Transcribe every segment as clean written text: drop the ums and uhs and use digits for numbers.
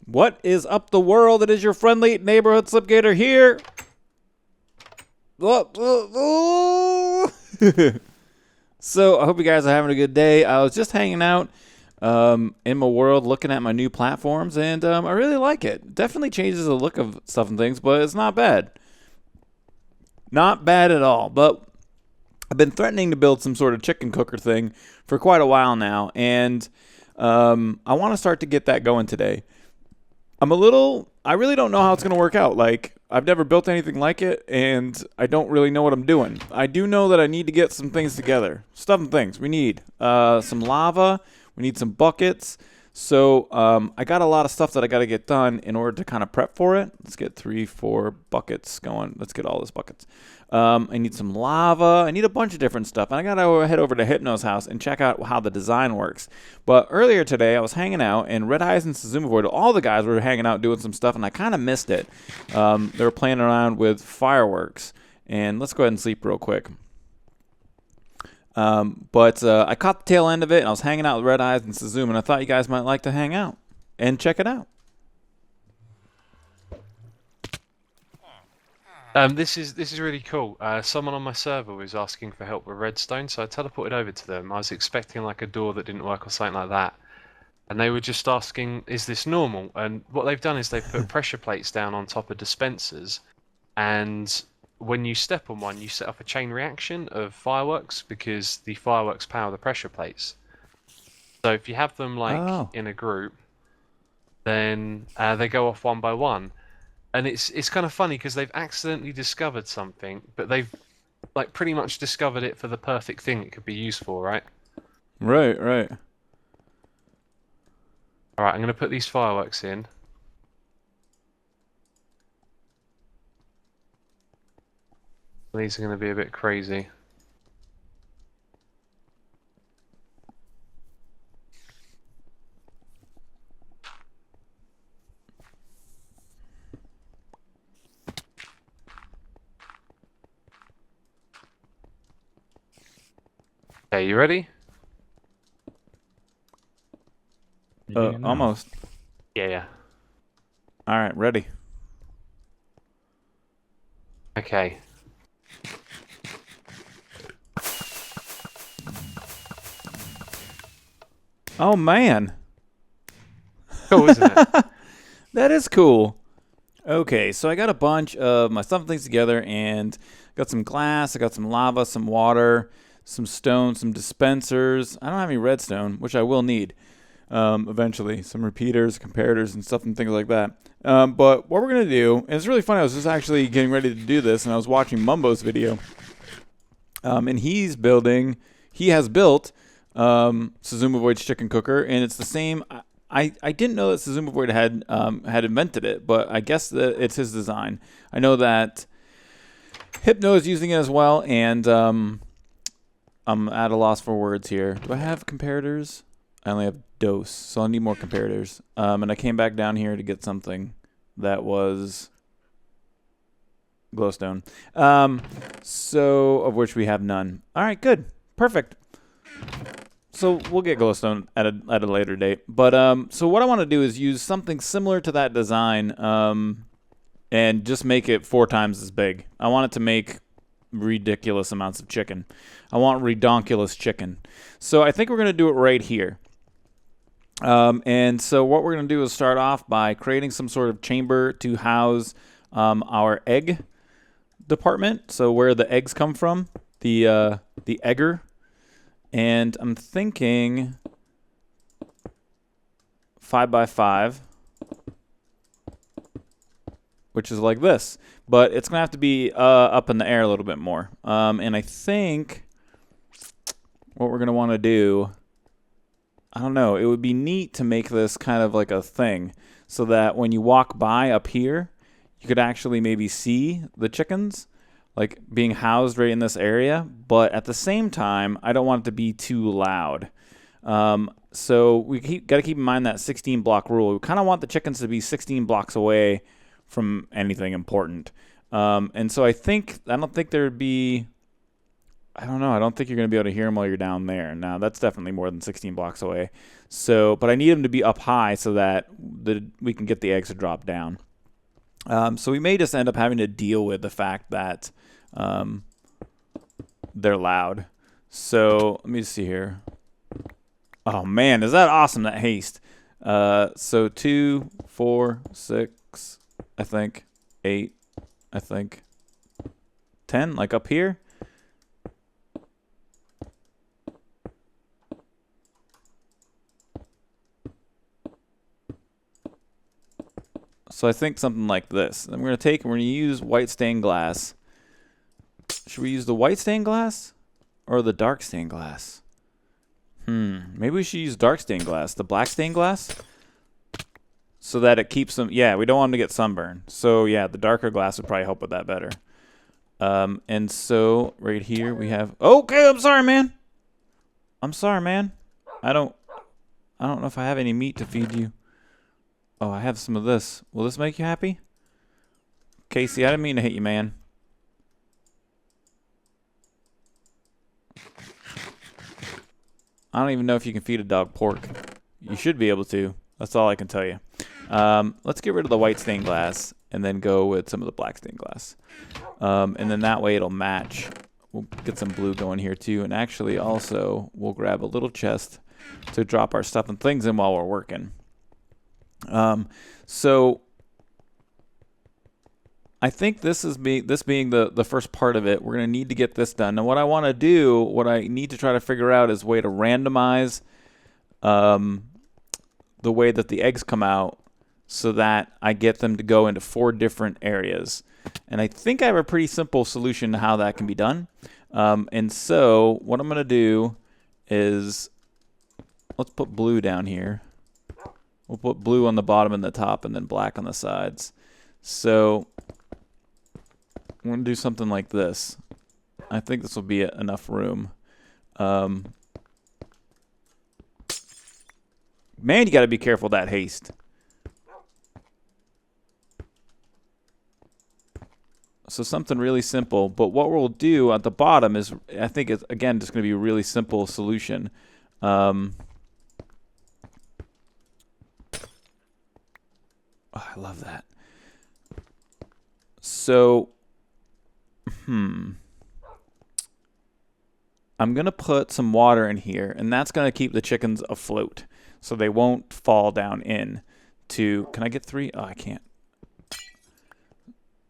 What is up the world? It is your friendly neighborhood Slipgator here. So I hope you guys are having a good day. I was just hanging out in my world looking at my new platforms, and I really like it. Definitely changes the look of stuff and things, but it's not bad. Not bad at all. But I've been threatening to build some sort of chicken cooker thing for quite a while now, and I want to start to get that going today. I really don't know how it's going to work out. Like, I've never built anything like it, and I don't really know what I'm doing. I do know that I need to get some things together. Stuff and things. We need some lava. We need some buckets. So I got a lot of stuff that I got to get done in order to kind of prep for it. Let's get 3, 4 buckets going. Let's get all those buckets. I need some lava. I need a bunch of different stuff. And I got to head over to Hypno's house and check out how the design works. But earlier today, I was hanging out, and Red Eyes and Suzume Void, all the guys were hanging out doing some stuff, and I kind of missed it. They were playing around with fireworks. And let's go ahead and sleep real quick. But I caught the tail end of it, and I was hanging out with Red Eyes and Suzume, and I thought you guys might like to hang out and check it out. This is really cool. Someone on my server was asking for help with redstone, so I teleported over to them. I was expecting like a door that didn't work or something like that, and they were just asking, "Is this normal?" And what they've done is they've put pressure plates down on top of dispensers, and when you step on one, you set off a chain reaction of fireworks because the fireworks power the pressure plates. So if you have them like in a group, then they go off one by one. And it's kind of funny because they've accidentally discovered something, but they've like pretty much discovered it for the perfect thing it could be used for, right? Right, right. All right, I'm going to put these fireworks in. These are going to be a bit crazy. Okay, you ready? Almost. Yeah. All right, ready. Okay. Oh, man. Cool, isn't it? That is cool. Okay, so I got a bunch of my stuff and things together, and got some glass, I got some lava, some water, some stone, some dispensers. I don't have any redstone, which I will need eventually. Some repeaters, comparators, and stuff and things like that. But what we're going to do, and it's really funny, I was just actually getting ready to do this, and I was watching Mumbo's video. And he has built Suzume Void's chicken cooker, and it's the same. I didn't know that Suzume Void had invented it, but I guess that it's his design. I know that Hypno is using it as well, and I'm at a loss for words here. Do I have comparators? I only have dose, so I need more comparators. And I came back down here to get something that was glowstone. So of which we have none. All right, good, perfect. So we'll get glowstone at a later date. But so what I want to do is use something similar to that design, and just make it 4 times as big. I want it to make ridiculous amounts of chicken. I want redonkulous chicken. So I think we're going to do it right here. And so what we're going to do is start off by creating some sort of chamber to house our egg department. So where the eggs come from, the egger. And I'm thinking 5 by 5, which is like this. But it's going to have to be up in the air a little bit more. And I think what we're going to want to do, I don't know, it would be neat to make this kind of like a thing so that when you walk by up here, you could actually maybe see the chickens like being housed right in this area. But at the same time, I don't want it to be too loud. So we got to keep in mind that 16 block rule. We kind of want the chickens to be 16 blocks away from anything important. And so I don't think there'd be, I don't know, I don't think you're going to be able to hear them while you're down there. Now, that's definitely more than 16 blocks away. So, but I need them to be up high so that that we can get the eggs to drop down. So we may just end up having to deal with the fact that they're loud. So let me see here. Oh man, is that awesome, that haste. So 2, 4, 6, I think, 8, I think, 10, like up here. So I think something like this. Then we're going to take and we're going to use white stained glass. Should we use the white stained glass or the dark stained glass? Maybe we should use dark stained glass. The black stained glass? So that it keeps them... Yeah, we don't want them to get sunburned. So yeah, the darker glass would probably help with that better. And so right here we have... Okay, I'm sorry, man. I'm sorry, man. I don't know if I have any meat to feed you. Oh, I have some of this. Will this make you happy? Casey, I didn't mean to hit you, man. I don't even know if you can feed a dog pork. You should be able to. That's all I can tell you. Let's get rid of the white stained glass and then go with some of the black stained glass. And then that way it'll match. We'll get some blue going here too. And actually also we'll grab a little chest to drop our stuff and things in while we're working. So I think this being the first part of it, we're going to need to get this done. Now what I want to do, what I need to try to figure out is a way to randomize the way that the eggs come out so that I get them to go into 4 different areas. And I think I have a pretty simple solution to how that can be done. And so what I'm going to do is, let's put blue down here. We'll put blue on the bottom and the top and then black on the sides. So I'm going to do something like this. I think this will be enough room. Man, you got to be careful of that haste. So something really simple. But what we'll do at the bottom is, I think it's, again, just going to be a really simple solution. Oh, I love that. So, I'm going to put some water in here, and that's going to keep the chickens afloat so they won't fall down in to... Can I get 3? Oh, I can't.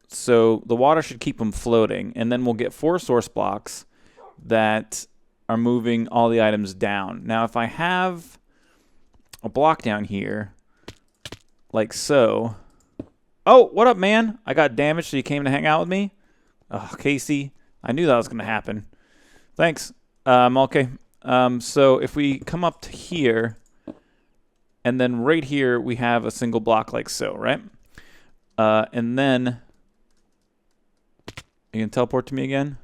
So the water should keep them floating, and then we'll get 4 source blocks that are moving all the items down. Now, if I have a block down here, like so... Oh, what up, man? I got damaged, so you came to hang out with me? Oh, Casey, I knew that was going to happen. Thanks. Okay. So if we come up to here, and then right here we have a single block like so, right? And then... You can teleport to me again?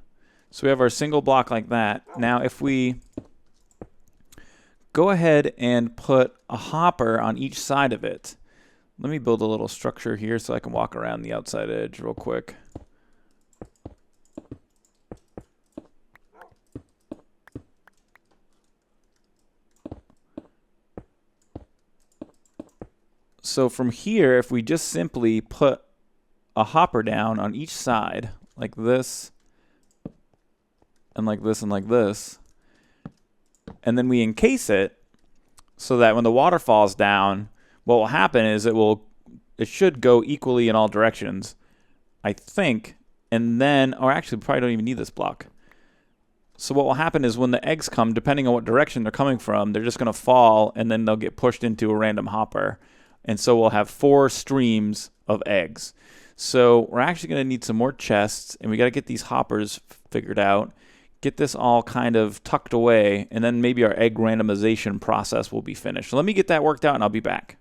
So we have our single block like that. Now if we go ahead and put a hopper on each side of it. Let me build a little structure here so I can walk around the outside edge real quick. So from here, if we just simply put a hopper down on each side, like this, and like this, and like this, and then we encase it so that when the water falls down, what will happen is it should go equally in all directions, I think, and then, or actually we probably don't even need this block. So what will happen is when the eggs come, depending on what direction they're coming from, they're just going to fall, and then they'll get pushed into a random hopper. And so we'll have 4 streams of eggs. So we're actually going to need some more chests, and we got to get these hoppers figured out, get this all kind of tucked away, and then maybe our egg randomization process will be finished. So let me get that worked out, and I'll be back.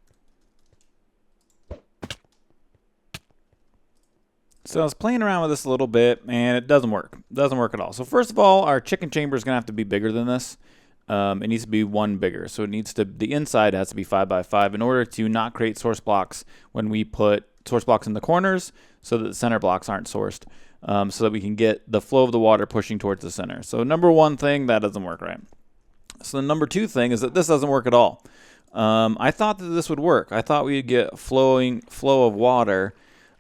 So I was playing around with this a little bit, and it doesn't work. It doesn't work at all. So first of all, our chicken chamber is going to have to be bigger than this. It needs to be 1 bigger. So it needs to, the inside has to be 5 by 5 in order to not create source blocks when we put source blocks in the corners, so that the center blocks aren't sourced, so that we can get the flow of the water pushing towards the center. So number 1 thing, that doesn't work right. So the number 2 thing is that this doesn't work at all. I thought that this would work. I thought we'd get flow of water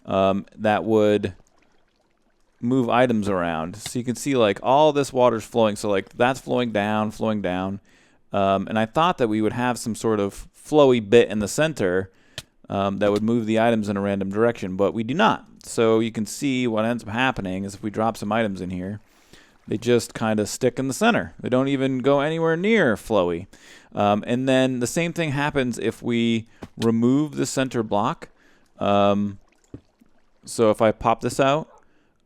that would move items around. So you can see like all this water's flowing. So like that's flowing down. And I thought that we would have some sort of flowy bit in the center that would move the items in a random direction, but we do not. So you can see what ends up happening is if we drop some items in here, they just kind of stick in the center. They don't even go anywhere near flowy. And then the same thing happens if we remove the center block. So if I pop this out,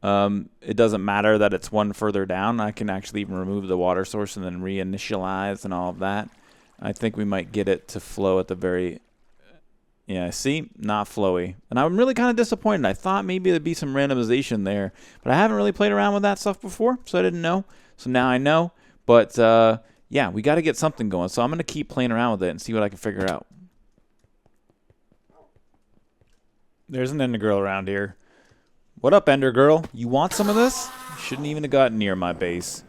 it doesn't matter that it's one further down. I can actually even remove the water source and then reinitialize and all of that. I think we might get it to flow at the very... Yeah, see? Not flowy. And I'm really kind of disappointed. I thought maybe there'd be some randomization there, but I haven't really played around with that stuff before, so I didn't know. So now I know. But, yeah, we got to get something going. So I'm going to keep playing around with it and see what I can figure out. There's an Ender Girl around here. What up, Ender Girl? You want some of this? Shouldn't even have gotten near my base.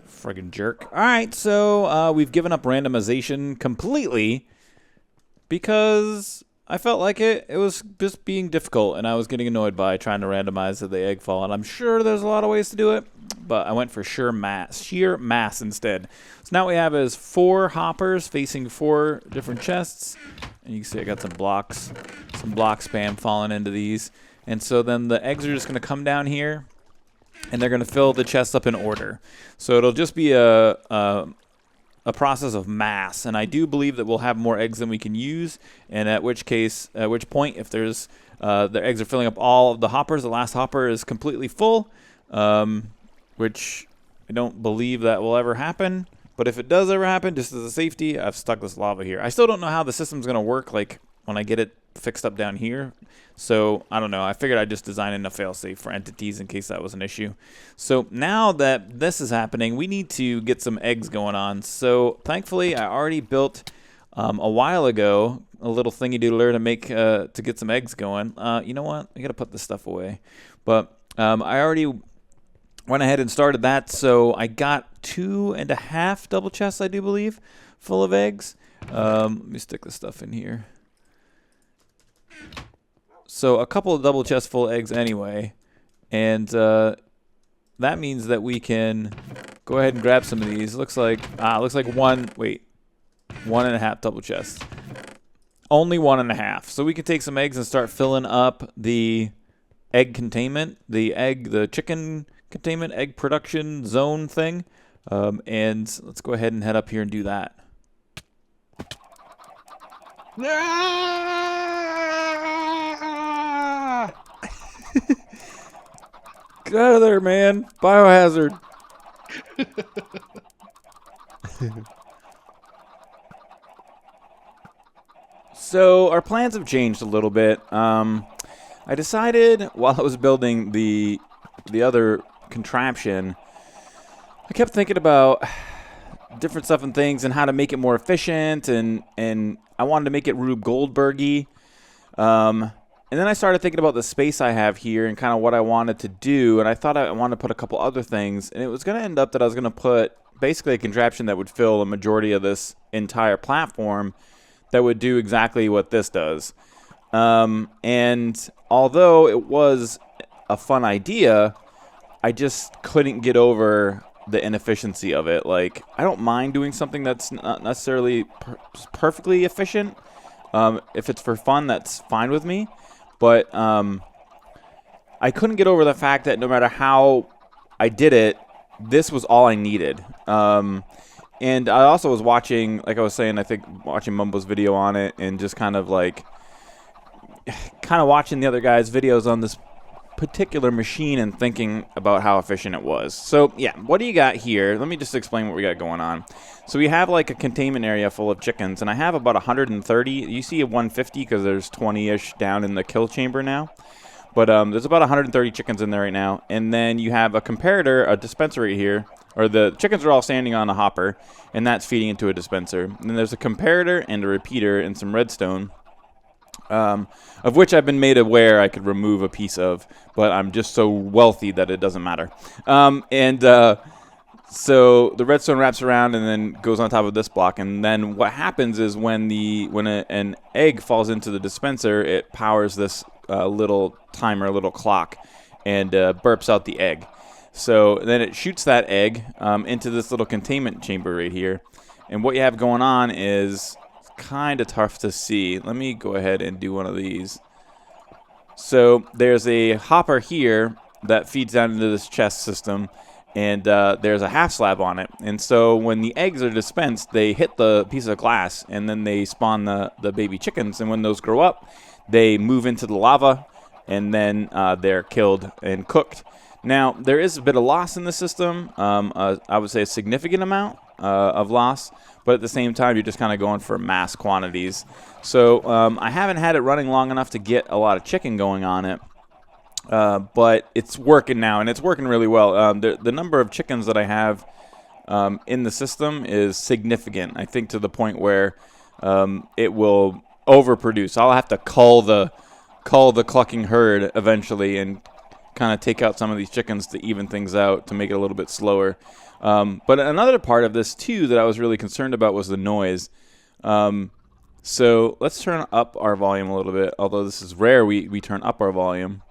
Friggin' jerk. Alright, so we've given up randomization completely because I felt like it was just being difficult and I was getting annoyed by trying to randomize the egg fall. And I'm sure there's a lot of ways to do it, but I went for sheer mass instead. So now what we have is 4 hoppers facing 4 different chests. And you can see I got some block spam falling into these. And so then the eggs are just going to come down here, and they're going to fill the chests up in order. So it'll just be a process of mass. And I do believe that we'll have more eggs than we can use. And at which point, if there's the eggs are filling up all of the hoppers, the last hopper is completely full, which I don't believe that will ever happen. But if it does ever happen, just as a safety, I've stuck this lava here. I still don't know how the system's going to work, like when I get it fixed up down here. So I don't know. I figured I'd just design in a failsafe for entities in case that was an issue. So now that this is happening, we need to get some eggs going on. So thankfully, I already built a while ago a little thingy doodler to make to get some eggs going. You know what? I gotta put this stuff away. But I already went ahead and started that. So I got 2.5 double chests, I do believe, full of eggs. Let me stick this stuff in here. So a couple of double chests full of eggs anyway, and that means that we can go ahead and grab some of these. Looks like 1.5 double chests. Only 1.5. So we can take some eggs and start filling up the egg containment, the chicken containment, egg production zone thing. And let's go ahead and head up here and do that. Get out of there, man. Biohazard. So our plans have changed a little bit. I decided while I was building the other contraption, I kept thinking about different stuff and things and how to make it more efficient, and I wanted to make it Rube Goldberg-y. And then I started thinking about the space I have here and kind of what I wanted to do, and I thought I wanted to put a couple other things, and it was going to end up that I was going to put basically a contraption that would fill a majority of this entire platform that would do exactly what this does. And although it was a fun idea, I just couldn't get over the inefficiency of it. Like, I don't mind doing something that's not necessarily perfectly efficient. If it's for fun, that's fine with me. But I couldn't get over the fact that no matter how I did it, this was all I needed. And I also was watching, like I was saying, I think watching Mumbo's video on it and just kind of watching the other guys' videos on this particular machine and thinking about how efficient it was. So yeah, what do you got here? Let me just explain what we got going on. So we have like a containment area full of chickens, and I have about 130. You see a 150 because there's 20-ish down in the kill chamber now. But there's about 130 chickens in there right now. And then you have a comparator, a dispenser right here, or the chickens are all standing on a hopper, and that's feeding into a dispenser. And then there's a comparator and a repeater and some redstone, of which I've been made aware I could remove a piece of, but I'm just so wealthy that it doesn't matter. So the redstone wraps around and then goes on top of this block, and then what happens is when an egg falls into the dispenser, it powers this little timer, little clock, and burps out the egg. So then it shoots that egg into this little containment chamber right here, and what you have going on is kind of tough to see. Let me go ahead and do one of these. So there's a hopper here that feeds down into this chest system, and there's a half slab on it. And so when the eggs are dispensed, they hit the piece of glass, and then they spawn the baby chickens. And when those grow up, they move into the lava, and then they're killed and cooked. Now, there is a bit of loss in the system. I would say a significant amount of loss. But at the same time, you're just kind of going for mass quantities. So I haven't had it running long enough to get a lot of chicken going on it. But it's working now, and it's working really well. The number of chickens that I have in the system is significant. I think to the point where it will overproduce. I'll have to cull the clucking herd eventually and kind of take out some of these chickens to even things out to make it a little bit slower. But another part of this, too, that I was really concerned about was the noise. So let's turn up our volume a little bit. Although this is rare, we turn up our volume.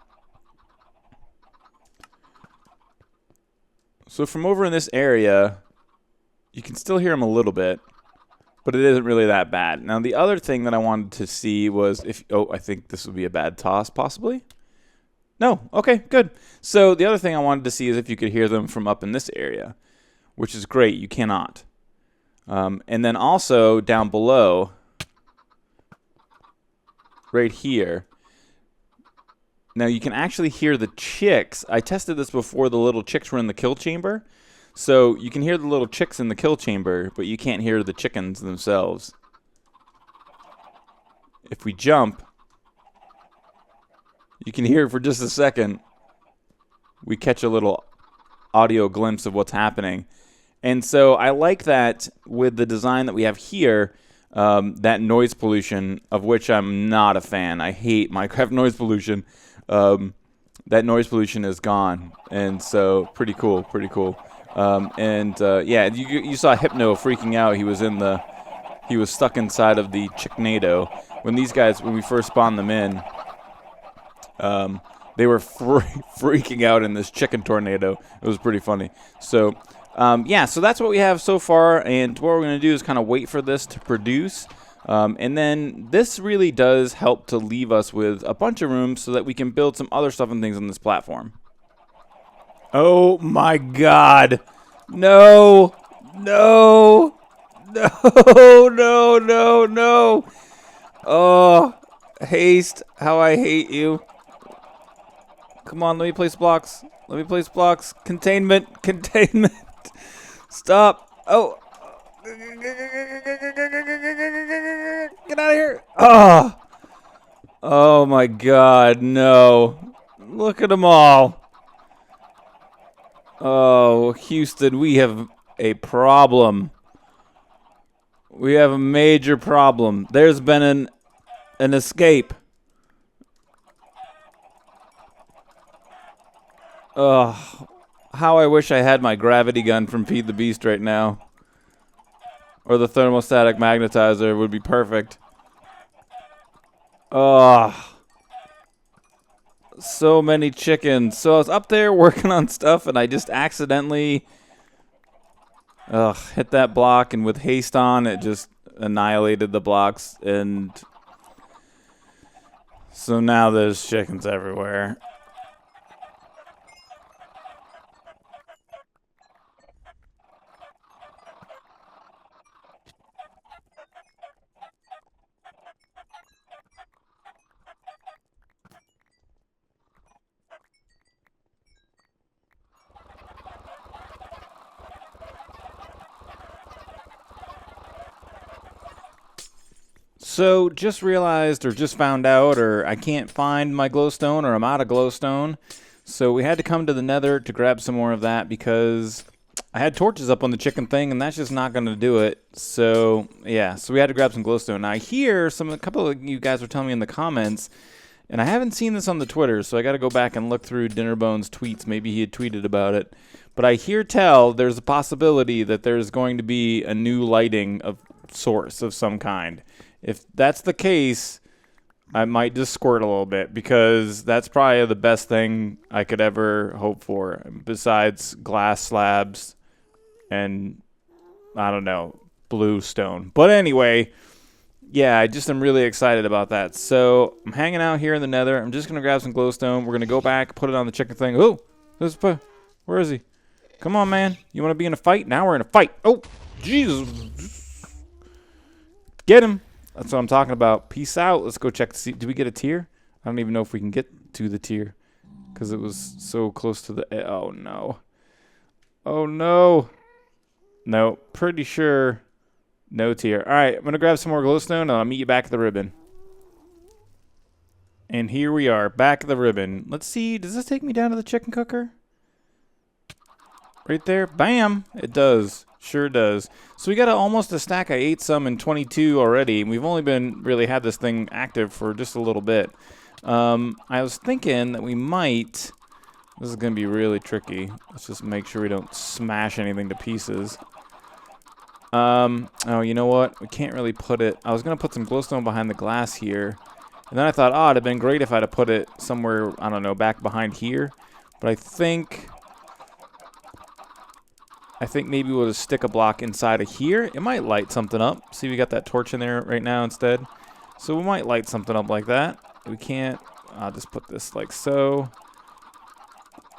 So from over in this area, you can still hear them a little bit, but it isn't really that bad. Now, the other thing that I wanted to see was if... Oh, I think this would be a bad toss, possibly. No. Okay, good. So the other thing I wanted to see is if you could hear them from up in this area, which is great. You cannot. And then also down below, right here, now you can actually hear the chicks. I tested this before the little chicks were in the kill chamber. So you can hear the little chicks in the kill chamber, but you can't hear the chickens themselves. If we jump, you can hear it for just a second. We catch a little audio glimpse of what's happening. And so I like that with the design that we have here, that noise pollution, of which I'm not a fan. I hate MineCraft noise pollution. That noise pollution is gone. And so pretty cool, pretty cool. Yeah, you saw Hypno freaking out. He was stuck inside of the Chicknado. When we first spawned them in, they were freaking out in this chicken tornado. It was pretty funny. So, yeah, so that's what we have so far. And what we're going to do is kind of wait for this to produce. And then this really does help to leave us with a bunch of room so that we can build some other stuff and things on this platform. Oh, my God. No. No. No, no, no, no. Oh, Haste, how I hate you. Come on, let me place blocks. Let me place blocks. Containment. Containment. Stop. Oh. Get out of here. Oh. Oh, my God. No. Look at them all. Oh, Houston, we have a problem. We have a major problem. There's been an escape. Oh, how I wish I had my gravity gun from Feed the Beast right now. Or the thermostatic magnetizer would be perfect. Oh, so many chickens. So I was up there working on stuff and I just accidentally hit that block, and with haste on, it just annihilated the blocks. And so now there's chickens everywhere. So just realized or just found out, or I can't find my glowstone, or I'm out of glowstone. So we had to come to the nether to grab some more of that because I had torches up on the chicken thing, and that's just not going to do it. So yeah, so we had to grab some glowstone. Now I hear a couple of you guys were telling me in the comments And I haven't seen this on the Twitter, so I got to go back and look through Dinnerbone's tweets. Maybe he had tweeted about it. But I hear tell there's a possibility that there's going to be a new lighting of source of some kind. If that's the case, I might just squirt a little bit, because that's probably the best thing I could ever hope for, besides glass slabs and, I don't know, blue stone. But anyway, yeah, I just am really excited about that. So I'm hanging out here in the nether. I'm just going to grab some glowstone. We're going to go back, put it on the chicken thing. Oh, where is he? Come on, man. You want to be in a fight? Now we're in a fight. Oh, Jesus. Get him. That's what I'm talking about. Peace out. Let's go check to see. Did we get a tier? I don't even know if we can get to the tier, because it was so close to the... Oh, no. Oh, no. No, pretty sure... No tier. All right, I'm going to grab some more glowstone, and I'll meet you back at the ribbon. And here we are, back at the ribbon. Let's see, does this take me down to the chicken cooker? Right there. Bam! It does. Sure does. So we got almost a stack. I ate some in 22 already, and we've only been really had this thing active for just a little bit. I was thinking that we might... This is going to be really tricky. Let's just make sure we don't smash anything to pieces. Oh, you know what? We can't really put it... I was going to put some glowstone behind the glass here. And then I thought, oh, it'd have been great if I'd have put it somewhere, I don't know, back behind here. But I think maybe we'll just stick a block inside of here. It might light something up. See, we got that torch in there right now instead. So we might light something up like that. We can't... I'll just put this like so.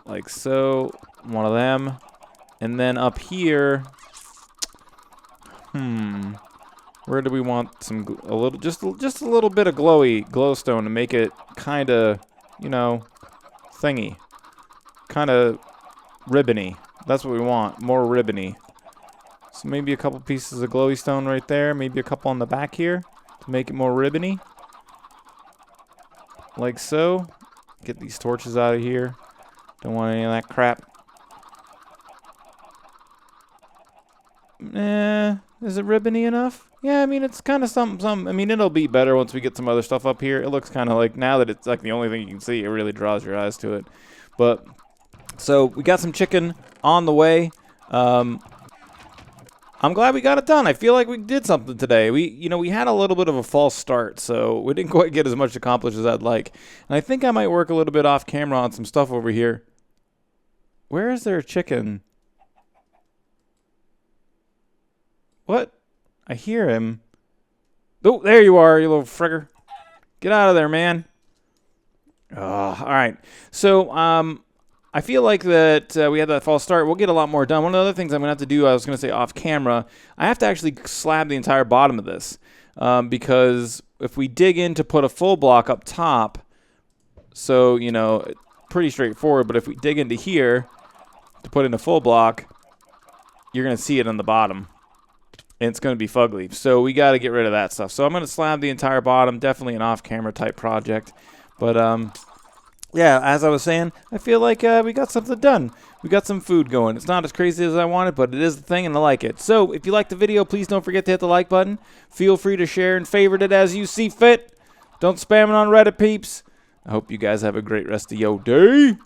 Like so. One of them. And then up here... Where do we want some just a little bit of glowstone to make it kind of, you know, thingy, kind of ribbony. That's what we want, more ribbony. So maybe a couple pieces of glowy stone right there, maybe a couple on the back here to make it more ribbony, like so. Get these torches out of here. Don't want any of that crap. Is it ribbony enough? Yeah, I mean, it's kind of something. I mean, it'll be better once we get some other stuff up here. It looks kind of like, now that it's like the only thing you can see, it really draws your eyes to it. But, so we got some chicken on the way. I'm glad we got it done. I feel like we did something today. We had a little bit of a false start, so we didn't quite get as much accomplished as I'd like. And I think I might work a little bit off camera on some stuff over here. Where is there a chicken? What? I hear him. Oh, there you are, you little frigger. Get out of there, man. Oh, all right. So, I feel like that we had that false start. We'll get a lot more done. One of the other things I'm going to have to do, I was going to say off camera, I have to actually slab the entire bottom of this. Because if we dig in to put a full block up top, so, you know, pretty straightforward, but if we dig into here to put in a full block, you're going to see it on the bottom. And it's going to be fugly. So we got to get rid of that stuff. So I'm going to slab the entire bottom. Definitely an off-camera type project. But, yeah, as I was saying, I feel like we got something done. We got some food going. It's not as crazy as I wanted, but it is the thing, and I like it. So if you like the video, please don't forget to hit the like button. Feel free to share and favorite it as you see fit. Don't spam it on Reddit, peeps. I hope you guys have a great rest of your day.